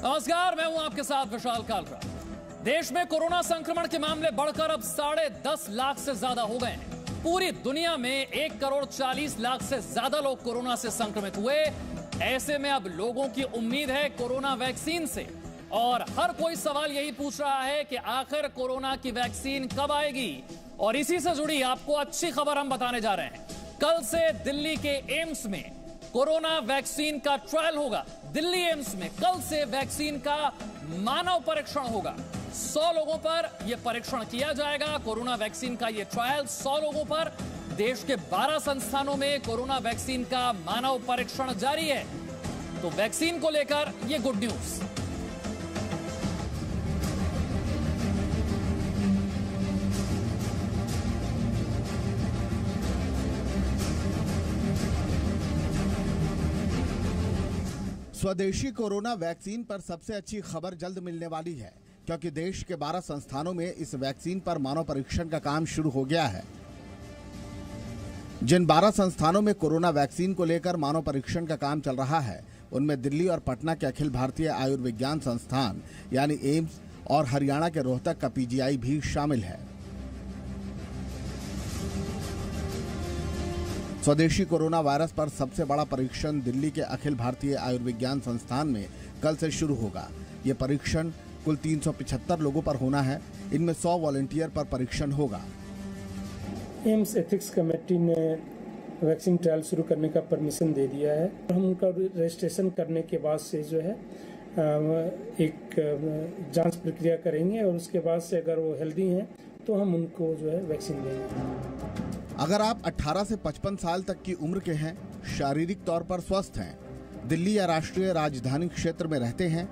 नमस्कार, मैं हूं आपके साथ विशाल कालरा। देश में कोरोना संक्रमण के मामले बढ़कर अब 10.5 लाख से ज्यादा हो गए हैं। पूरी दुनिया में 1,40,00,000 से ज्यादा लोग कोरोना से संक्रमित हुए। ऐसे में अब लोगों की उम्मीद है कोरोना वैक्सीन से, और हर कोई सवाल यही पूछ रहा है कि आखिर कोरोना की वैक्सीन कब आएगी। और इसी से जुड़ी आपको अच्छी खबर हम बताने जा रहे हैं। कल से दिल्ली के एम्स में कोरोना वैक्सीन का ट्रायल होगा। दिल्ली एम्स में कल से वैक्सीन का मानव परीक्षण होगा। 100 लोगों पर यह परीक्षण किया जाएगा। कोरोना वैक्सीन का यह ट्रायल 100 लोगों पर। देश के 12 संस्थानों में कोरोना वैक्सीन का मानव परीक्षण जारी है। तो वैक्सीन को लेकर यह गुड न्यूज। स्वदेशी कोरोना वैक्सीन पर सबसे अच्छी खबर जल्द मिलने वाली है, क्योंकि देश के 12 संस्थानों में इस वैक्सीन पर मानव परीक्षण का काम शुरू हो गया है। जिन 12 संस्थानों में कोरोना वैक्सीन को लेकर मानव परीक्षण का काम चल रहा है, उनमें दिल्ली और पटना के अखिल भारतीय आयुर्विज्ञान संस्थान यानी एम्स और हरियाणा के रोहतक का पीजीआई भी शामिल है। स्वदेशी कोरोना वायरस पर सबसे बड़ा परीक्षण दिल्ली के अखिल भारतीय आयुर्विज्ञान संस्थान में कल से शुरू होगा। ये परीक्षण कुल 375 लोगों पर होना है। इनमें 100 वॉलंटियर पर परीक्षण होगा। एम्स एथिक्स कमेटी ने वैक्सीन ट्रायल शुरू करने का परमिशन दे दिया है। हम उनका रजिस्ट्रेशन करने के बाद से जो है एक जांच प्रक्रिया करेंगे, और उसके बाद से अगर वो हेल्दी हैं तो हम उनको जो है वैक्सीन देंगे। अगर आप 18 से 55 साल तक की उम्र के हैं, शारीरिक तौर पर स्वस्थ हैं, दिल्ली या राष्ट्रीय राजधानी क्षेत्र में रहते हैं,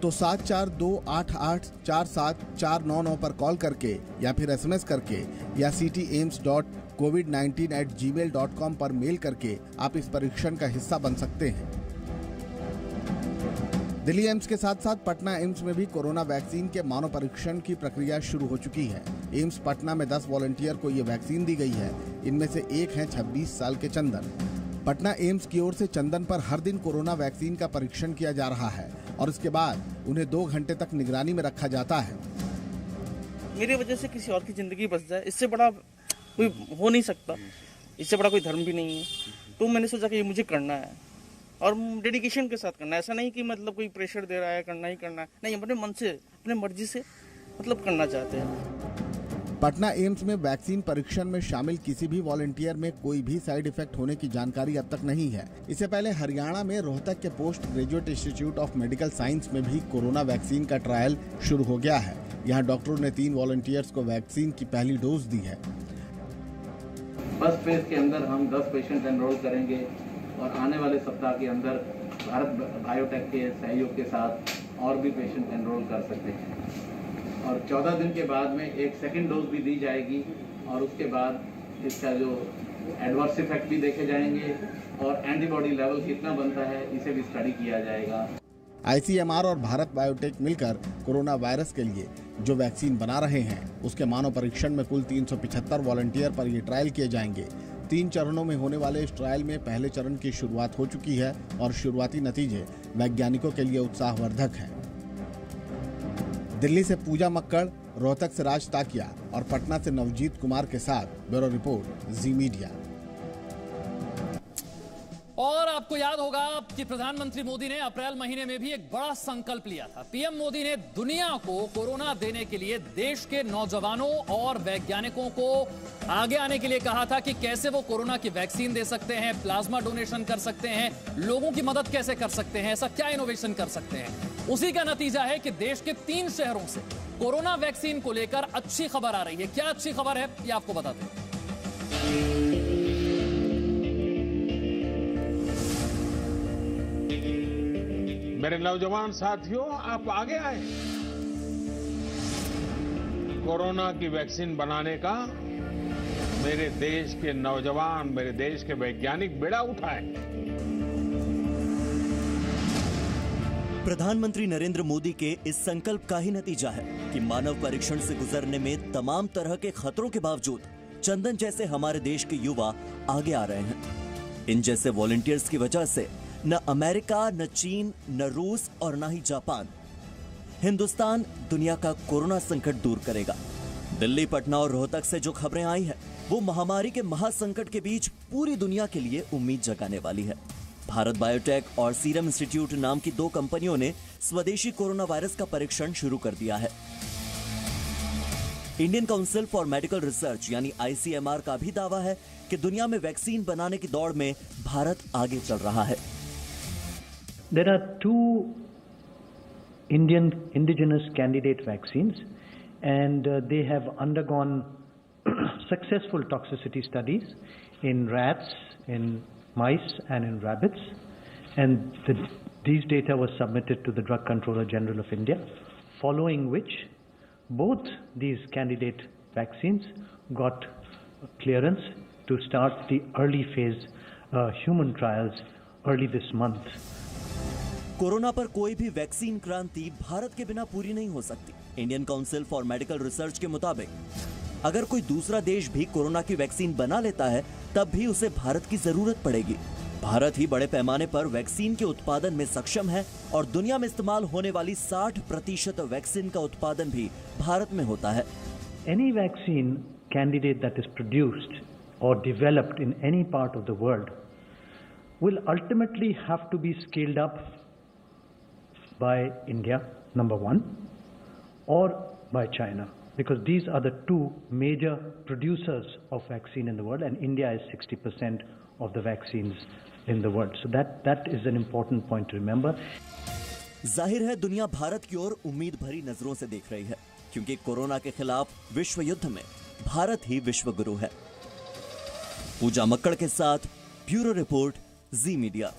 तो 7428847499 पर कॉल करके या फिर SMS करके या ctames.covid19@gmail.com पर मेल करके आप इस परीक्षण का हिस्सा बन सकते हैं। दिल्ली एम्स के साथ साथ पटना एम्स में भी कोरोना वैक्सीन के मानव परीक्षण की प्रक्रिया शुरू हो चुकी है। एम्स पटना में 10 वॉलंटियर को ये वैक्सीन दी गई है। इनमें से एक हैं 26 साल के चंदन। पटना एम्स की ओर से चंदन पर हर दिन कोरोना वैक्सीन का परीक्षण किया जा रहा है और इसके बाद उन्हें 2 घंटे तक निगरानी में रखा जाता है। मेरी वजह से किसी और की जिंदगी बच जाए, इससे बड़ा कोई हो नहीं सकता। इससे बड़ा कोई धर्म भी नहीं है। तो मैंने सोचा कि ये मुझे करना है और डेडिकेशन के साथ करना है। ऐसा नहीं कि मतलब कोई प्रेशर दे रहा है, करना ही करना है, नहीं, अपने मन से, अपने मर्जी से मतलब करना चाहते हैं। पटना एम्स में वैक्सीन परीक्षण में शामिल किसी भी वॉलंटियर में कोई भी साइड इफेक्ट होने की जानकारी अब तक नहीं है। इससे पहले हरियाणा में रोहतक के post graduate institute of medical science में भी कोरोना वैक्सीन का ट्रायल शुरू हो गया है। यहाँ डॉक्टरों ने 3 वॉलंटियर्स को वैक्सीन की पहली डोज दी है। फर्स्ट फेज के अंदर हम 10 पेशेंट एनरोल करेंगे और आने वाले सप्ताह के अंदर भारत बायोटेक के सहयोग के साथ और भी पेशेंट एनरोल कर सकते हैं। और 14 दिन के बाद में एक सेकेंड डोज भी दी जाएगी और उसके बाद इसका जो एडवर्स इफेक्ट भी देखे जाएंगे और एंटीबॉडी लेवल कितना बनता है, इसे भी स्टडी किया जाएगा। ICMR और भारत बायोटेक मिलकर कोरोना वायरस के लिए जो वैक्सीन बना रहे हैं, उसके मानव परीक्षण में कुल 375 वॉलंटियर पर ये ट्रायल किए जाएंगे। 3 चरणों में होने वाले इस ट्रायल में पहले चरण की शुरुआत हो चुकी है और शुरुआती नतीजे वैज्ञानिकों के लिए उत्साहवर्धक हैं। दिल्ली से पूजा मक्कड़, रोहतक से राज ताकिया और पटना से नवजीत कुमार के साथ ब्यूरो रिपोर्ट, जी मीडिया। और आपको याद होगा कि प्रधानमंत्री मोदी ने अप्रैल महीने में भी एक बड़ा संकल्प लिया था। पीएम मोदी ने दुनिया को कोरोना देने के लिए देश के नौजवानों और वैज्ञानिकों को आगे आने के लिए कहा था कि कैसे वो कोरोना की वैक्सीन दे सकते हैं, प्लाज्मा डोनेशन कर सकते हैं, लोगों की मदद कैसे कर सकते हैं, ऐसा क्या इनोवेशन कर सकते हैं। उसी का नतीजा है कि देश के 3 शहरों से कोरोना वैक्सीन को लेकर अच्छी खबर आ रही है। क्या अच्छी खबर है, ये आपको बताते हैं। मेरे नौजवान साथियों, आप आगे आए। कोरोना की वैक्सीन बनाने का मेरे देश के नौजवान, मेरे देश के वैज्ञानिक बेड़ा उठाए। प्रधानमंत्री नरेंद्र मोदी के इस संकल्प का ही नतीजा है कि मानव परीक्षण से गुजरने में तमाम तरह के खतरों के बावजूद चंदन जैसे हमारे देश के युवा आगे आ रहे हैं। इन जैसे वॉलंटियर्स की वजह से न अमेरिका, न चीन, न रूस और न ही जापान। हिंदुस्तान दुनिया का कोरोना संकट दूर करेगा। दिल्ली, पटना और रोहतक से जो खबरें आई हैं, वो महामारी के महासंकट के बीच पूरी दुनिया के लिए उम्मीद जगाने वाली है। भारत बायोटेक और सीरम इंस्टीट्यूट नाम की 2 कंपनियों ने स्वदेशी कोरोना वायरस का परीक्षण शुरू कर दिया है। Indian council for medical research यानी ICMR का भी दावा है कि दुनिया में वैक्सीन बनाने की दौड़ में भारत आगे चल रहा है। There are 2 Indian indigenous candidate vaccines, and they have undergone successful toxicity studies in rats, in mice, and in rabbits. And these data were submitted to the Drug Controller General of India, following which both these candidate vaccines got clearance to start the early phase human trials early this month. Corona पर कोई भी vaccine क्रांति भारत के बिना पूरी नहीं हो सकती। Indian council for medical research के मुताबिक अगर कोई दूसरा देश भी कोरोना की वैक्सीन बना लेता है, तब भी उसे भारत की जरूरत पड़ेगी। भारत ही बड़े पैमाने पर वैक्सीन के उत्पादन में सक्षम है और दुनिया में इस्तेमाल होने वाली 60% वैक्सीन का उत्पादन भी भारत में होता है। Any vaccine candidate that is produced or developed in any part of the world will ultimately have to be scaled up by India, number 1, or by China, because these are the 2 major producers of vaccine in the world, and India is 60% of the vaccines in the world. So that is an important point to remember. जाहिर है दुनिया भारत की ओर उम्मीद भरी नजरों से देख रही है, क्योंकि कोरोना के खिलाफ विश्व युद्ध में भारत ही विश्व गुरु है। पूजा मक्कड़ के साथ ब्यूरो रिपोर्ट, जी मीडिया।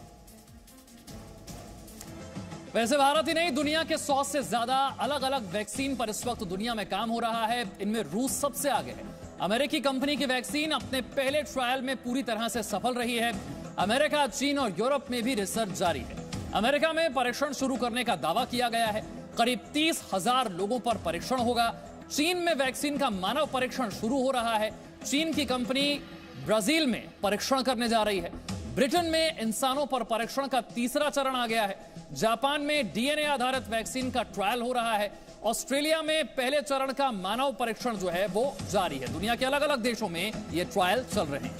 वैसे भारत ही नहीं, दुनिया के 100 से ज्यादा अलग अलग वैक्सीन पर इस वक्त दुनिया में काम हो रहा है। इनमें रूस सबसे आगे है। अमेरिकी कंपनी की वैक्सीन अपने पहले ट्रायल में पूरी तरह से सफल रही है। अमेरिका, चीन और यूरोप में भी रिसर्च जारी है। अमेरिका में परीक्षण शुरू करने का दावा किया गया है। करीब 30,000 लोगों पर परीक्षण होगा। चीन में वैक्सीन का मानव परीक्षण शुरू हो रहा है। चीन की कंपनी ब्राजील में परीक्षण करने जा रही है। ब्रिटेन में इंसानों पर परीक्षण का 3रा चरण आ गया है। जापान में DNA आधारित वैक्सीन का ट्रायल हो रहा है। ऑस्ट्रेलिया में पहले चरण का मानव परीक्षण जो है वो जारी है। दुनिया के अलग अलग देशों में ये ट्रायल चल रहे हैं।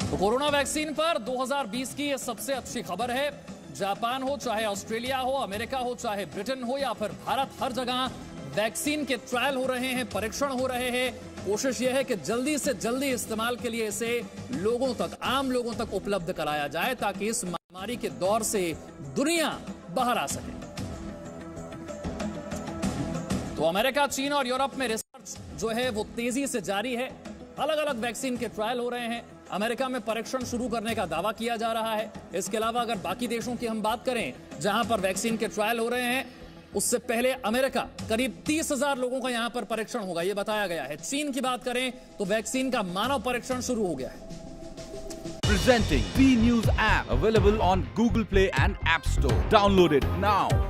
तो कोरोना वैक्सीन पर 2020 की ये सबसे अच्छी खबर है। जापान हो, चाहे ऑस्ट्रेलिया हो, अमेरिका हो, चाहे ब्रिटेन हो या फिर भारत, हर जगह वैक्सीन के ट्रायल हो रहे हैं, परीक्षण हो रहे हैं। कोशिश यह है कि जल्दी से जल्दी इस्तेमाल के लिए इसे लोगों तक, आम लोगों तक उपलब्ध कराया जाए, ताकि इस महामारी के दौर से दुनिया बाहर आ सके। तो अमेरिका, चीन और यूरोप में रिसर्च जो है वो तेजी से जारी है। अलग अलग वैक्सीन के ट्रायल हो रहे हैं। अमेरिका में परीक्षण शुरू करने का दावा किया जा रहा है। इसके अलावा अगर बाकी देशों की हम बात करें जहां पर वैक्सीन के ट्रायल हो रहे हैं, उससे पहले अमेरिका करीब 30,000 लोगों का यहां पर परीक्षण होगा, यह बताया गया है। चीन की बात करें तो वैक्सीन का मानव परीक्षण शुरू हो गया है। Presenting B News app, available on Google Play and App Store. Download it now.